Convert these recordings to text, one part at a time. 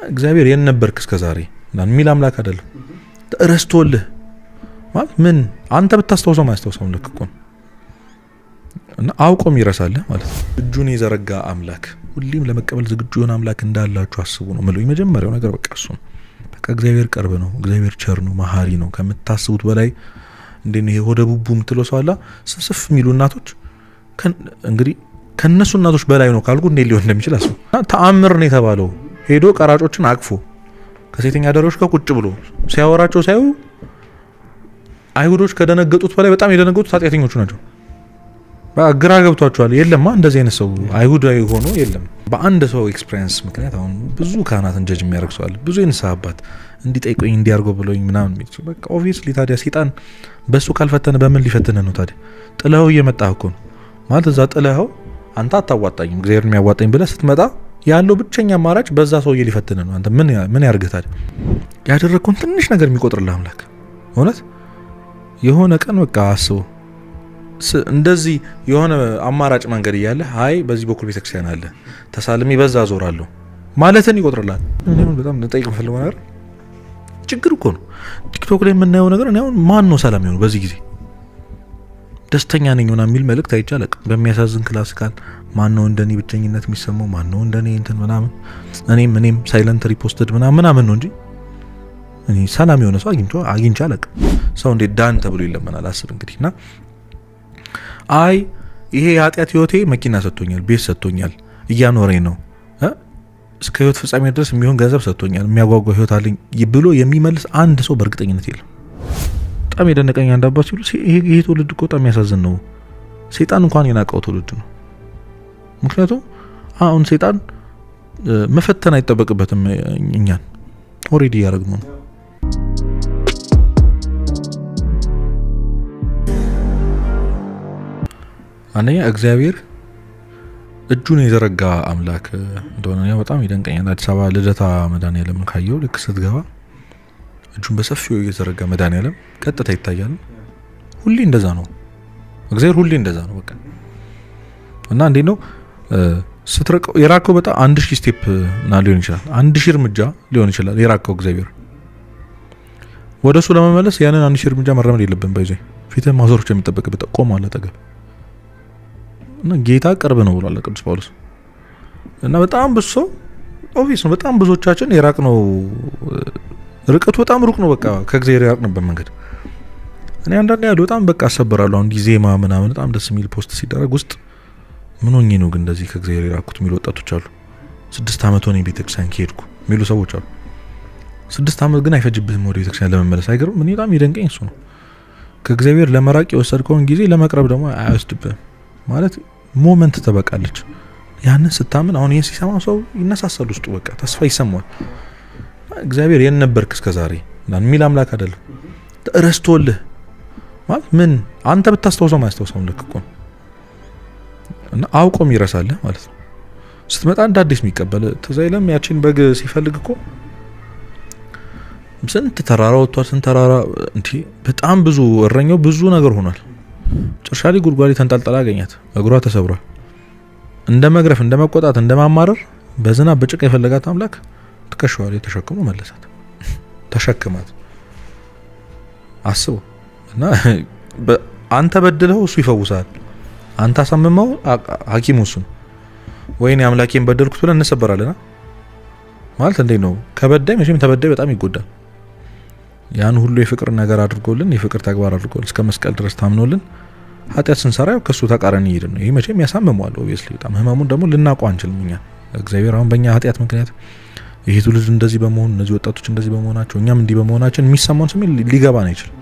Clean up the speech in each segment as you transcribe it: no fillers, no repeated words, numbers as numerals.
እግዚአብሔር የነበርክ እስከ ዛሬ የሚል አምላክ አይደለም። ረስቶልህ ማለት ምን አንተ ብታስተውሰው ማያስተውሰው ልክ እኮ እና አውቆም ይረሳልህ ማለት ነው። እጁን የዘረጋ አምላክ ሁሌም ለመቀበል ዝግጁ የሆነ አምላክ እንዳላችሁ አስቡ ነው ማለት የመጀመሪያው ነገር። በቃ እሱ በቃ እግዚአብሔር ቅርብ ነው፣ እግዚአብሔር ቸር ነው፣ መሐሪ ነው። ከምታስቡት በላይ እንደኔ ሆደ ቡቡ ምትለው ሰው አላ ስፍስፍ የሚሉ እናቶች እንግዲህ ከነሱ እናቶች በላይ ነው ካልኩ እንዴ ሊሆን እንደሚችል አስቡ። ተአምር ነው የተባለው ሄዶ ቀራጮችን አቅፎ ከሴተኛ አዳሪዎች ጋር ቁጭ ብሎ ሲያወራቸው ሳዩ አይሁዶች ከደነገጡት በላይ በጣም የደነገጡት ኃጢአተኞቹ ናቸው። ግራ ገብቷቸዋል። የለማ እንደዚህ አይነት ሰው አይሁዳዊ ሆኖ የለም። በአንድ ሰው ኤክስፒሪየንስ ምክንያት አሁን ብዙ ካህናትን ጀጅ የሚያደርግ ሰው አለ። ብዙ የንስሐ አባት እንዲጠይቁኝ እንዲያርጎ ብሎኝ ምናምን የሚል በቃ ኦብቪየስሊ ታዲያ ሰይጣን በሱ ካልፈተነ በምን ሊፈተነ ነው ታዲያ? ጥለኸው እየመጣህ እኮ ነው ማለት እዛ ጥለኸው አንተ አታዋጣኝም እግዚአብሔር የሚያዋጣኝ ብለህ ስትመጣ ያለው ብቸኛ አማራጭ በዛ ሰውዬ ሊፈተነ ነው። አንተ ምን ያርግህ ታዲያ? ያደረግኩን ትንሽ ነገር የሚቆጥርልህ አምላክ እውነት የሆነ ቀን በቃ አስበው እንደዚህ የሆነ አማራጭ መንገድ እያለ አይ በዚህ በኩል ቤተክርስቲያን አለ ተሳልሜ በዛ ዞራለሁ ማለትን ይቆጥርላል። እኔም በጣም ልጠይቅ ፈልገው ነገር ችግር እኮ ነው ቲክቶክ ላይ የምናየው ነገር እኔ አሁን ማን ነው ሰላም ይሆን በዚህ ጊዜ ደስተኛ ነኝ ሆና የሚል መልእክት አይቻለቅ። በሚያሳዝን ክላሲካል ማን ነው እንደኔ ብቸኝነት የሚሰማው ማን ነው እንደኔ እንትን ምናምን እኔም ሳይለንት ሪፖስትድ ምናምን ነው እንጂ እኔ ሰላም የሆነ ሰው አግኝቻለቅ። ሰው እንዴት ዳን ተብሎ ይለመናል? አስብ እንግዲህና አይ ይሄ የኃጢአት ህይወቴ መኪና ሰጥቶኛል፣ ቤት ሰጥቶኛል፣ እያኖረኝ ነው እስከ ህይወት ፍጻሜ ድረስ የሚሆን ገንዘብ ሰጥቶኛል፣ የሚያጓጓ ህይወት አለኝ ብሎ የሚመልስ አንድ ሰው በእርግጠኝነት የለም። በጣም የደነቀኝ አንድ አባት ሲሉ ይሄ ትውልድ እኮ በጣም የሚያሳዝን ነው። ሰይጣን እንኳን የናቀው ትውልድ ነው። ምክንያቱም አሁን ሰይጣን መፈተን አይጠበቅበትም። እኛን ኦሬዲ ያደረግነው ነው። አንደኛ እግዚአብሔር እጁን የዘረጋ አምላክ እንደሆነ በጣም ይደንቀኛል። አዲስ አበባ ልደታ መድኃኔዓለም ካየው ልክ ስትገባ እጁን በሰፊው የዘረጋ መድኃኔዓለም ቀጥታ ይታያል። ሁሌ እንደዛ ነው እግዚአብሔር፣ ሁሌ እንደዛ ነው በቃ። እና እንዴት ነው ስትረቀው የራቀው በጣም 1000 ስቴፕ ና ሊሆን ይችላል 1000 እርምጃ ሊሆን ይችላል የራቀው እግዚአብሔር። ወደሱ ለመመለስ ያንን 1000 እርምጃ መራመድ የለብን ባይዘ ፊትህ ማዞርች የሚጠበቅበት ቆም አለ አጠገብ እና ጌታ ቅርብ ነው ብሏል ቅዱስ ጳውሎስ። እና በጣም ብዙ ሰው ኦብቪየስ ነው በጣም ብዙዎቻችን የራቅነው ርቀቱ በጣም ሩቅ ነው። በቃ ከእግዚአብሔር የራቅንበት መንገድ እኔ አንዳንዴ ያለው በጣም በቃ አሰበራለሁ። አሁን ጊዜማ ምናምን በጣም ደስ የሚል ፖስት ሲደረግ ውስጥ ምን ሆኜ ነው ግን እንደዚህ ከእግዚአብሔር የራቅኩት የሚሉ ወጣቶች አሉ። 6 ዓመት ሆነ ቤተክርስቲያን ከሄድኩ የሚሉ ሰዎች አሉ። 6 ዓመት ግን አይፈጅብህም ወደ ቤተክርስቲያን ለመመለስ። አይገርም? ምን በጣም ይደንቀኝ እሱ ነው። ከእግዚአብሔር ለመራቅ የወሰድከውን ጊዜ ለመቅረብ ደግሞ አይወስድብህም ማለት ሞመንት ተበቃለች። ያንን ስታምን አሁን ይሄን ሲሰማ ሰው ይነሳሳል ውስጡ በቃ ተስፋ ይሰማዋል። እግዚአብሔር የነበርክ እስከ ዛሬ የሚል አምላክ አይደለም። ረስቶልህ ማለት ምን አንተ ብታስተውሰው ማያስተውሰው ልክ እኮ እና አውቆም ይረሳልህ ማለት ነው። ስትመጣ እንደ አዲስ የሚቀበል ተዛይለም ያቺን በግ ሲፈልግ እኮ ስንት ተራራ ወጥቷል። ስንት ተራራ እንዴ በጣም ብዙ እረኛው ብዙ ነገር ሆኗል። ጭርሻሊ ጉድጓድ ተንጠልጥላ አገኛት። እግሯ ተሰብሯል። እንደ መግረፍ እንደ መቆጣት እንደ ማማረር በዝናብ በጭቃ የፈለጋት አምላክ ተከሽዋል የተሸክሞ መለሳት። ተሸክማት አስቡ። እና አንተ በድለው እሱ ይፈውሳል። አንተ አሳምመው ሐኪሙ እሱ ወይኔ አምላኬን በደልኩት ብለን እንሰበራለና ማለት እንዴ ነው። ከበዳይ መቼም ተበዳይ በጣም ይጎዳል። ያን ሁሉ የፍቅር ነገር አድርጎልን የፍቅር ተግባር አድርጎልን እስከ መስቀል ድረስ ታምኖልን ኃጢአት ስንሰራው ከሱ ተቃራኒ ይሄድ ነው። ይሄ መቼም ያሳምመዋል ኦብቪየስሊ በጣም ህመሙን ደግሞ ልናውቀው አንችልም እኛ። እግዚአብሔር አሁን በእኛ ኃጢአት ምክንያት ይሄ ትውልድ እንደዚህ በመሆኑ እነዚህ ወጣቶች እንደዚህ በመሆናቸው እኛም እንዲህ በመሆናችን የሚሰማውን ስሜት ሊገባን አይችልም።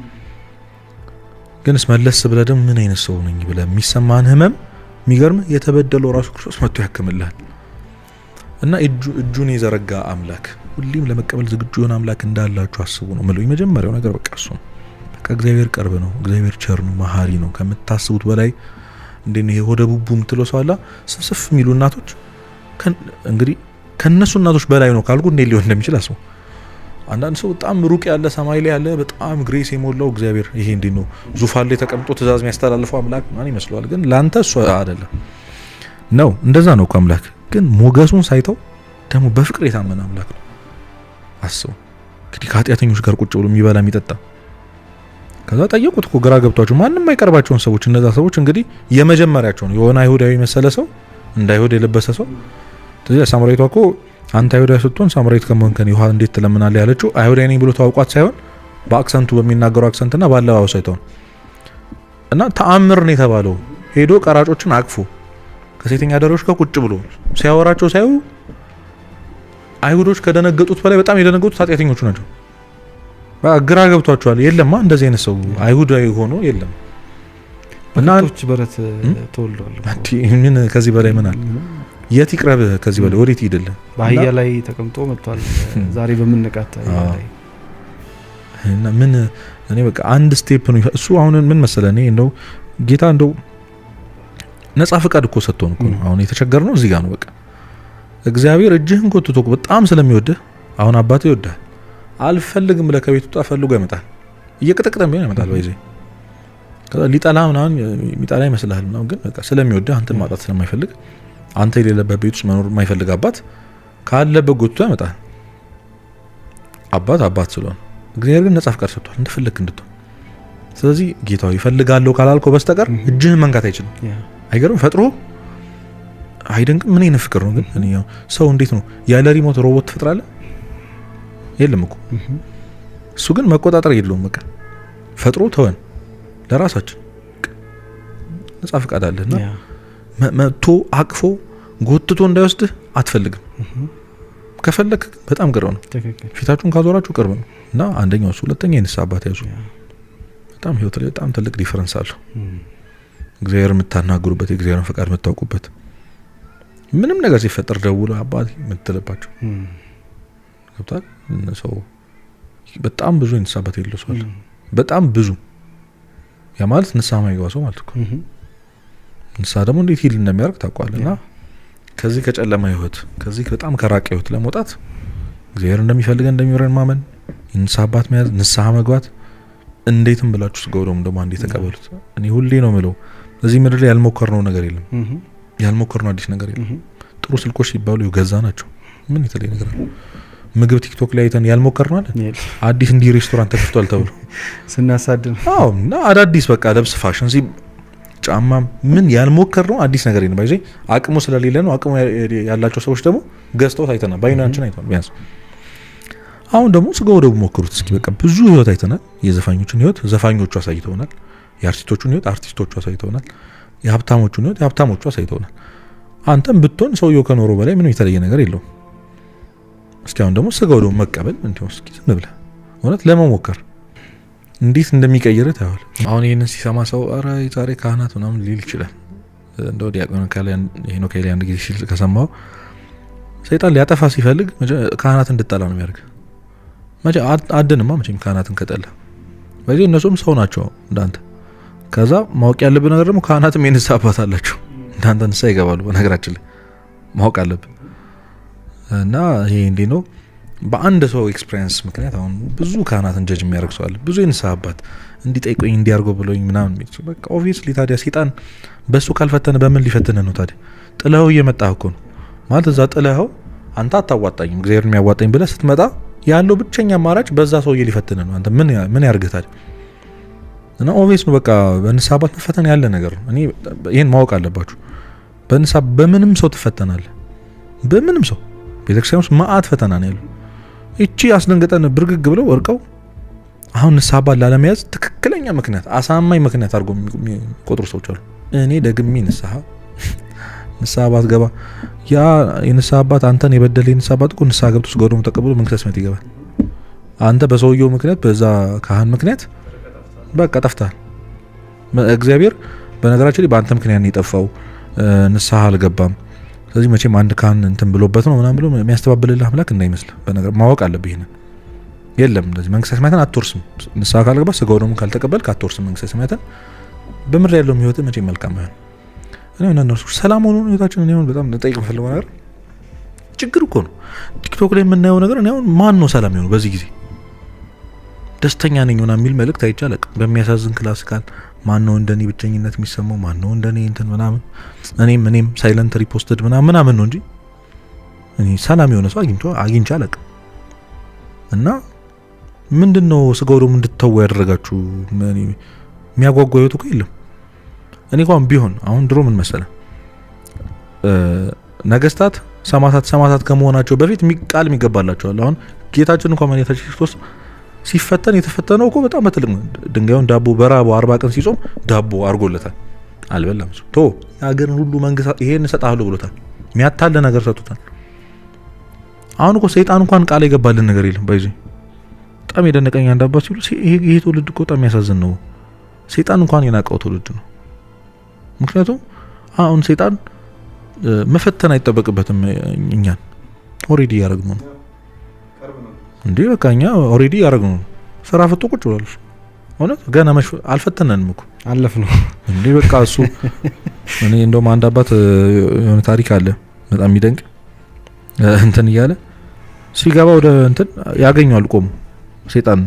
ግንስ መለስ ብለህ ደግሞ ምን አይነት ሰው ነኝ ብለህ የሚሰማን ህመም የሚገርም የተበደለው ራሱ ክርስቶስ መጥቶ ያከምልሃል። እና እጁን የዘረጋ አምላክ ሁሌም ለመቀበል ዝግጁ የሆነ አምላክ እንዳላችሁ አስቡ ነው ማለት የመጀመሪያው ነገር። በቃ እሱ በቃ እግዚአብሔር ቅርብ ነው፣ እግዚአብሔር ቸር ነው፣ መሐሪ ነው። ከምታስቡት በላይ እንደኔ ሆደ ቡቡ ምትለው ሰው አላ ስፍስፍ የሚሉ እናቶች እንግዲህ ከነሱ እናቶች በላይ ነው ካልኩ እንዴ ሊሆን እንደሚችል አስቡ። አንዳንድ ሰው በጣም ሩቅ ያለ ሰማይ ላይ ያለ በጣም ግሬስ የሞላው እግዚአብሔር ይሄ እንዴ ነው ዙፋን ላይ ተቀምጦ ትእዛዝ የሚያስተላልፈው አምላክ ማን ይመስለዋል? ግን ላንተ እሱ አይደለም ነው። እንደዛ ነው እኮ አምላክ ግን ሞገሱን ሳይተው ደግሞ በፍቅር የታመነ አምላክ ነው። አስበው እንግዲህ ከኃጢአተኞች ጋር ቁጭ ብሎ የሚበላ የሚጠጣ። ከዛ ጠየቁት እኮ ግራ ገብቷቸው ማንም አይቀርባቸውን ሰዎች። እነዛ ሰዎች እንግዲህ የመጀመሪያቸው ነው የሆነ አይሁዳዊ መሰለ ሰው እንደ አይሁድ የለበሰ ሰው። ስለዚህ ሳምራዊቷ እኮ አንተ አይሁዳዊ ስትሆን ሳምራዊት ከመሆን ከኔ ውሃ እንዴት ትለምናለህ ያለችው አይሁዳዊ ነኝ ብሎ ታውቋት ሳይሆን በአክሰንቱ በሚናገረው አክሰንትና ባለባበሱ አይተው እና ተአምር ነው የተባለው። ሄዶ ቀራጮችን አቅፎ ከሴተኛ አዳሪዎች ጋር ቁጭ ብሎ ሲያወራቸው ሳዩ አይሁዶች ከደነገጡት በላይ በጣም የደነገጡት ኃጢአተኞቹ ናቸው። ግራ ገብቷቸዋል። የለማ እንደዚህ አይነት ሰው አይሁዳዊ ሆኖ የለም እና በረት ተወልዷል። ምን ከዚህ በላይ ምን አለ? የት ይቅረብ ከዚህ በላይ ወዴት ይደለም? በአህያ ላይ ተቀምጦ መጥቷል። ዛሬ በምንቃት ላይ እና ምን እኔ በቃ አንድ ስቴፕ ነው እሱ። አሁን ምን መሰለ እኔ እንደው ጌታ እንደው ነጻ ፍቃድ እኮ ሰጥቶን እኮ አሁን የተቸገርነው እዚህ ጋር ነው። በቃ እግዚአብሔር እጅህን ጎትቶ በጣም ስለሚወድህ አሁን አባትህ ይወድሃል። አልፈልግም ብለህ ከቤት ወጣ ፈልጎ ያመጣል። እየቀጠቀጠም ቢሆን ያመጣል። ባይዜ ከዛ ሊጠላ ምናምን የሚጠላ ይመስልሃል ምናምን፣ ግን በቃ ስለሚወድህ አንተን ማጣት ስለማይፈልግ አንተ የሌለበት ቤት ውስጥ መኖር የማይፈልግ አባት ካለበት ጎትቶ ያመጣል። አባት ስለሆነ እግዚአብሔር ግን ነጻ ፍቃድ ሰጥቷል እንደፈለክ እንድትሆን። ስለዚህ ጌታው ይፈልጋለሁ ካላልከው በስተቀር እጅህን መንካት አይችልም። አይገርም? ፈጥሮ አይደንቅም? ምን አይነት ፍቅር ነው ግን! እኔ ሰው እንዴት ነው ያለ ሪሞት ሮቦት ትፈጥራለህ? የለም እኮ እሱ ግን መቆጣጠር የለውም። በቃ ፈጥሮ ተወን ለራሳችን ነጻ ፍቃድ አለና መጥቶ አቅፎ ጎትቶ እንዳይወስድህ አትፈልግም። ከፈለክ በጣም ቅርብ ነው። ፊታችሁን ካዞራችሁ ቅርብ ነው። እና አንደኛው እሱ፣ ሁለተኛ የንስሐ አባት ያዙ። በጣም ህይወት ላይ በጣም ትልቅ ዲፈረንስ አለው። እግዚአብሔር የምታናግሩበት፣ የእግዚአብሔርን ፈቃድ የምታውቁበት፣ ምንም ነገር ሲፈጠር ደውሎ አባት የምትልባቸው ገብቷል። ሰው በጣም ብዙ የንስሐ አባት የለው ሰው አለ። በጣም ብዙ። ያ ማለት ንስሐ ማይገባ ሰው ማለት ነው። ንስሐ ደግሞ እንዴት ሂል እንደሚያደርግ ታውቃለና ከዚህ ከጨለማ ህይወት፣ ከዚህ በጣም ከራቀ ህይወት ለመውጣት እግዚአብሔር እንደሚፈልገን እንደሚወረን ማመን፣ ንስሐ አባት መያዝ፣ ንስሐ መግባት እንዴትም ብላችሁ ስገውደም ደግሞ አንዴ ተቀበሉት። እኔ ሁሌ ነው ምለው እዚህ ምድር ላይ ያልሞከርነው ነገር የለም። ያልሞከርነው አዲስ ነገር የለም። ጥሩ ስልኮች ሲባሉ ይገዛ ናቸው። ምን የተለየ ነገር አለ? ምግብ ቲክቶክ ላይ አይተን ያልሞከርነው አለ? አዲስ እንዲህ ሬስቶራንት ተከፍቷል ተብሎ ስናሳድን እና አዳዲስ በቃ ልብስ፣ ፋሽን፣ ጫማ ምን ያልሞከርነው አዲስ ነገር የለም። ባይዘይ አቅሙ ስለሌለ ነው። አቅሙ ያላቸው ሰዎች ደግሞ ገዝተው አይተናል፣ ባይናችን አይተናል። ቢያንስ አሁን ደግሞ ስጋው ደግሞ ሞክሩት እስኪ። በቃ ብዙ ህይወት አይተናል። የዘፋኞቹን ህይወት ዘፋኞቹ አሳይተውናል። የአርቲስቶቹን ህይወት አርቲስቶቹ አሳይተውናል። የሀብታሞቹን ህይወት የሀብታሞቹ አሳይተውናል። አንተም ብትሆን ሰውየው ከኖረው በላይ ምንም የተለየ ነገር የለውም። እስኪ አሁን ደግሞ ስጋው ደግሞ መቀበል እንዴው እስኪ ዝም ብለህ እውነት ለመሞከር እንዴት እንደሚቀይርህ ታያል። አሁን ይሄንን ሲሰማ ሰው አረ ዛሬ ካህናት ምናምን ሊል ይችላል። እንደው ዲያቆን ሄኖክ አንድ ጊዜ ሲል ከሰማው ሰይጣን ሊያጠፋ ሲፈልግ ካህናት እንድጠላ ነው የሚያደርግ። መቼ አድንማ መቼም ካህናትን ከጠላ በዚህ እነሱም ሰው ናቸው እንዳንተ። ከዛ ማወቅ ያለብህ ነገር ደግሞ ካህናትም የንስሐ አባት አላቸው እንዳንተ ንስሐ ይገባሉ። በነገራችን ላይ ማወቅ አለብህ። እና ይሄ እንዴ ነው በአንድ ሰው ኤክስፒሪየንስ ምክንያት አሁን ብዙ ካህናትን ጀጅ የሚያደርግ ሰው አለ። ብዙ የንስሐ አባት እንዲጠይቁኝ እንዲያርገው ብሎኝ ምናምን የሚል በቃ ኦብቪየስሊ ታዲያ ሰይጣን በሱ ካልፈተነ በምን ሊፈትነህ ነው ታዲያ? ጥለኸው እየመጣህ እኮ ነው ማለት እዛ ጥለኸው አንተ አታዋጣኝም እግዚአብሔር የሚያዋጣኝ ብለህ ስትመጣ ያለው ብቸኛ አማራጭ በዛ ሰውዬ ሊፈትነህ ነው። አንተ ምን ያርግህ ታዲያ? እና ኦብቪየስ ነው በቃ በንስሐ አባት መፈተን ያለ ነገር ነው። እኔ ይሄን ማወቅ አለባችሁ። በንስሐ በምንም ሰው ትፈተናለህ። በምንም ሰው ቤተክርስቲያን ውስጥ ማአት ፈተና ነው ያለው። እቺ አስደንገጠን ብርግግ ብለው ወርቀው አሁን ንስሐ አባት ላለመያዝ ትክክለኛ ምክንያት አሳማኝ ምክንያት አድርጎ የሚቆጥሩ ሰዎች አሉ። እኔ ደግሜ ንስሐ አባት ገባ ያ የንስሐ አባት አንተን የበደለ የንስሐ አባት እኮ ንስሐ ገብቶ ስጋው ተቀብሎ መንግስተ ሰማያት ይገባል። አንተ በሰውየው ምክንያት በዛ ካህን ምክንያት በቃ ጠፍተሃል። እግዚአብሔር በነገራችን ላይ በአንተ ምክንያት ነው የጠፋው፣ ንስሐ አልገባም። ስለዚህ መቼም አንድ ካህን እንትን ብሎበት ነው ምናምን ብሎ የሚያስተባብልልህ አምላክ እንዳይመስልህ በነገር ማወቅ አለብህ። ይሄንን የለም እንደዚህ መንግስተ ሰማያትን አትወርስም። ንስሐ ካልገባ ስጋው ደግሞ ካልተቀበልክ አትወርስም መንግስተ ሰማያትን። በምድር ያለው ህይወት መቼም መልካም አይሆን። እኔ እነሱ ሰላም ሆኖ ህይወታችን እኔ አሁን በጣም ጠይቅ የምፈልገው ነገር ችግር እኮ ነው። ቲክቶክ ላይ የምናየው ነገር እኔ አሁን ማን ነው ሰላም ይሆነው በዚህ ጊዜ ደስተኛ ነኝ ሆና የሚል መልእክት አይቻለቅ። በሚያሳዝን ክላሲካል ማን ነው እንደኔ ብቸኝነት የሚሰማው? ማን ነው እንደኔ እንትን ምናምን እኔም ሳይለንት ሪፖስትድ ምናምን ነው እንጂ እኔ ሰላም የሆነ ሰው አግኝቻለቅ። እና ምንድነው ስጋው ደግሞ እንድትተው ያደረጋችሁ? የሚያጓጓ ህይወት እኮ የለም። እኔ እንኳን ቢሆን አሁን ድሮ ምን መሰለ ነገስታት ሰማዕታት ከመሆናቸው በፊት ቃል የሚገባላቸዋል። አሁን ጌታችን እንኳን መድኃኒታችን ክርስቶስ ሲፈተን የተፈተነው እኮ በጣም በትልቅ ድንጋዩን ዳቦ በራቡ 40 ቀን ሲጾም ዳቦ አርጎለታል፣ አልበላም። ቶ የሀገርን ሁሉ መንግስት ይሄን እሰጥሃለሁ ብሎታል። የሚያታለ ነገር ሰጥቶታል። አሁን እኮ ሰይጣን እንኳን ቃል የገባልን ነገር የለም። ባይዚ በጣም የደነቀኝ አንድ አባት ሲሉ ይሄ ትውልድ እኮ በጣም የሚያሳዝን ነው። ሰይጣን እንኳን የናቀው ትውልድ ነው። ምክንያቱም አሁን ሰይጣን መፈተን አይጠበቅበትም። እኛን ኦሬዲ ያረግነው ነው እንዴ? በቃ እኛ ኦሬዲ ያረግነው ነው። ስራ ፈቶ ቁጭ ብሏል። እውነት ገና አልፈተነንም እኮ አለፍ ነው እንዴ? በቃ እሱ እኔ እንደውም አንድ አባት የሆነ ታሪክ አለ በጣም የሚደንቅ እንትን እያለ ሲገባ ወደ እንትን ያገኘዋል ቆሞ ሰይጣን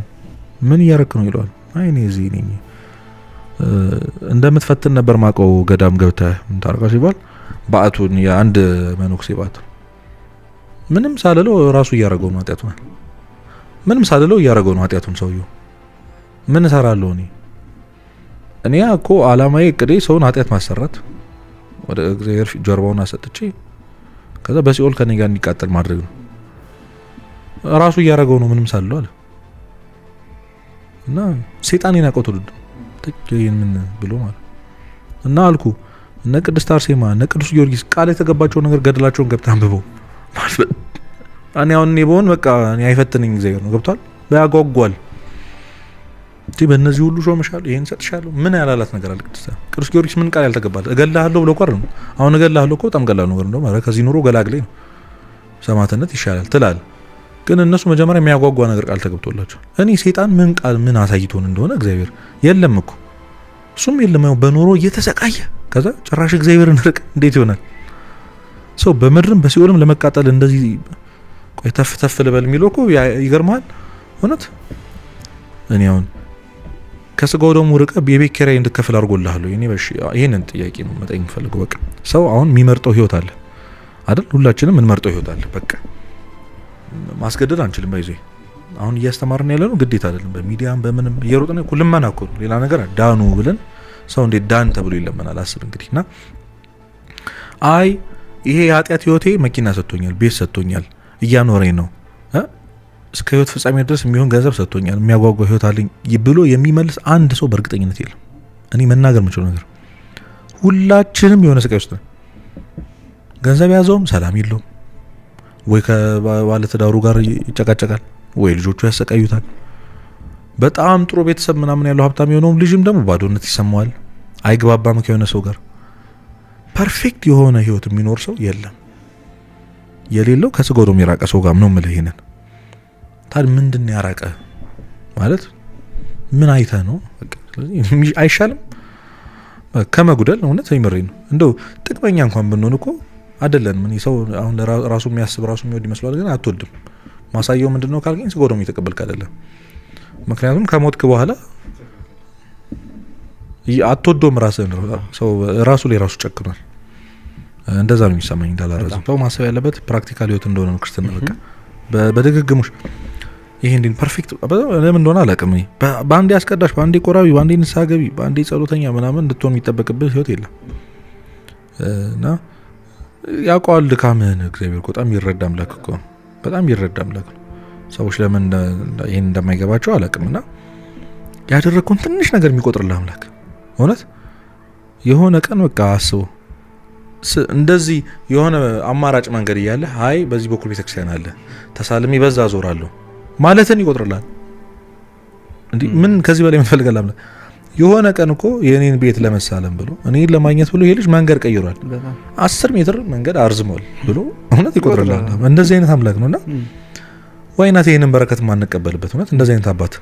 ምን እያረክ ነው ይለዋል። አይ እኔ እዚህ ነኝ እንደምትፈትን ነበር ማቀው ገዳም ገብተህ ምን ታረጋ ሲባል ባቱን የአንድ መነኩሴ ባት ምንም ሳልለው ራሱ እያረገው ነው ኃጢያቱን። ምንም ሳልለው እያረገው ነው ኃጢያቱን ሰውየው። ምን እሰራለሁ እኔ እኮ አላማዬ እቅዴ ሰውን ኃጢያት ማሰራት ወደ እግዚአብሔር ጀርባውን አሰጥቼ ከዛ በሲኦል ከኔ ጋር እንዲቃጠል ማድረግ ነው። ራሱ እያረገው ነው ምንም ሳልለው አለ። እና ሰይጣን ይናቀው ትውልድ ተቀየን ምን ብሎ ማለት እና አልኩ እነ ቅድስት አርሴማ እነ ቅዱስ ጊዮርጊስ ቃል የተገባቸው ነገር ገድላቸውን ገብተህ አንብበው ማለት እኔ አሁን እኔ በሆን በቃ እኔ አይፈትነኝ እግዚአብሔር ነው ገብቷል። ያጓጓል እንዴ በእነዚህ ሁሉ ሾመሻለሁ ይሄን ሰጥሻለሁ ምን ያላላት ነገር አለ ቅዱስ ጊዮርጊስ ምን ቃል ያልተገባለት እገላሃለሁ ብሎ ቆር ነው። አሁን እገላሃለሁ እኮ በጣም ቀላል ነገር ነው ማለት ከዚህ ኑሮ ገላግለኝ ነው ሰማዕትነት ይሻላል ትላል። ግን እነሱ መጀመሪያ የሚያጓጓ ነገር ቃል ተገብቶላቸው እኔ ሰይጣን ምን ቃል ምን አሳይቶን እንደሆነ እግዚአብሔር የለም እኮ እሱም የለም በኑሮ እየተሰቃየ ከዛ ጭራሽ እግዚአብሔርን ርቅ እንዴት ይሆናል? ሰው በመድርም በሲኦልም ለመቃጠል እንደዚህ ቆይ ተፍ ልበል የሚለው እኮ ይገርማል እውነት። እኔ አሁን ከስጋው ደግሞ ርቀ የቤት ኪራይ እንድከፍል አድርጎልሃለሁ እኔ በሽ ይሄንን ጥያቄ ነው መጠየቅ ፈልገው። በቃ ሰው አሁን የሚመርጠው ህይወት አለ አይደል? ሁላችንም እንመርጠው ህይወት አለ። በቃ ማስገደድ አንችልም። ባይዞ አሁን እያስተማርን ያለ ነው ግዴታ አይደለም። በሚዲያም በምንም እየሮጥን እኮ ልመና እኮ ነው ሌላ ነገር ዳኑ ብለን ሰው እንዴት ዳን ተብሎ ይለመናል? አስብ እንግዲህና አይ ይሄ የኃጢአት ህይወቴ መኪና ሰጥቶኛል፣ ቤት ሰጥቶኛል፣ እያኖረኝ ነው እስከ ህይወት ፍጻሜ ድረስ የሚሆን ገንዘብ ሰጥቶኛል፣ የሚያጓጓ ህይወት አለኝ ብሎ የሚመልስ አንድ ሰው በእርግጠኝነት የለም። እኔ መናገር የምችለው ነገር ሁላችንም የሆነ ስቃይ ውስጥ ነው። ገንዘብ ያዘውም ሰላም የለውም ወይ ከባለ ትዳሩ ጋር ይጨቃጨቃል ወይ ልጆቹ ያሰቃዩታል። በጣም ጥሩ ቤተሰብ ምናምን ያለው ሀብታም የሆነውም ልጅም ደግሞ ባዶነት ይሰማዋል፣ አይግባባም ከሆነ ሰው ጋር። ፐርፌክት የሆነ ህይወት የሚኖር ሰው የለም። የሌለው ከስጋው ደም የራቀ ሰው ጋር ነው ማለት ይሄንን። ታዲያ ምንድነው ያራቀ ማለት ምን አይተህ ነው? ስለዚህ አይሻልም ከመጉደል እውነት አይመረኝ ነው። እንደው ጥቅመኛ እንኳን ብንሆን እኮ አይደለም ምን ሰው አሁን ለራሱ የሚያስብ ራሱ የሚወድ ይመስላል፣ ግን አትወድም። ማሳየው ምንድነው ካልከኝ ስጋው ደም እየተቀበልክ አይደለም። ምክንያቱም ከሞትክ በኋላ አትወዶም ራስህን። ሰው ራሱ ላይ ራሱ ጨክኗል። እንደዛ ነው የሚሰማኝ እንዳላረዘም። ሰው ማሰብ ያለበት ፕራክቲካል ህይወት እንደሆነ ነው ክርስትና። በቃ በድግግሞሽ ይሄ እንዴ ፐርፌክት ለምን እንደሆነ አላውቅም። በአንዴ አስቀዳሽ፣ በአንዴ ቆራቢ፣ በአንዴ ንስሐ ገቢ፣ በአንዴ ጸሎተኛ ምናምን እንድትሆን የሚጠበቅብህ ህይወት የለም። እና ያውቀዋል ድካምህን እግዚአብሔር እኮ በጣም ይረዳ አምላክ እኮ በጣም ይረዳ አምላክ ነው። ሰዎች ለምን ይሄን እንደማይገባቸው አላውቅምና ያደረኩን ትንሽ ነገር የሚቆጥርልህ አምላክ እውነት የሆነ ቀን በቃ አስበው እንደዚህ የሆነ አማራጭ መንገድ እያለ አይ በዚህ በኩል ቤተክርስቲያን አለ ተሳልሚ በዛ ዞራለሁ ማለትን ይቆጥርላል እንዴ? ምን ከዚህ በላይ ምን ፈልጋለህ አምላክ? የሆነ ቀን እኮ የኔን ቤት ለመሳለም ብሎ እኔን ለማግኘት ብሎ ይሄ ልጅ መንገድ ቀይሯል፣ 10 ሜትር መንገድ አርዝሟል ብሎ እውነት ይቆጥርላል። እንደዚህ አይነት አምላክ ነውና ወይናት ይሄንን በረከት ማንቀበልበት እውነት እንደዚህ አይነት አባት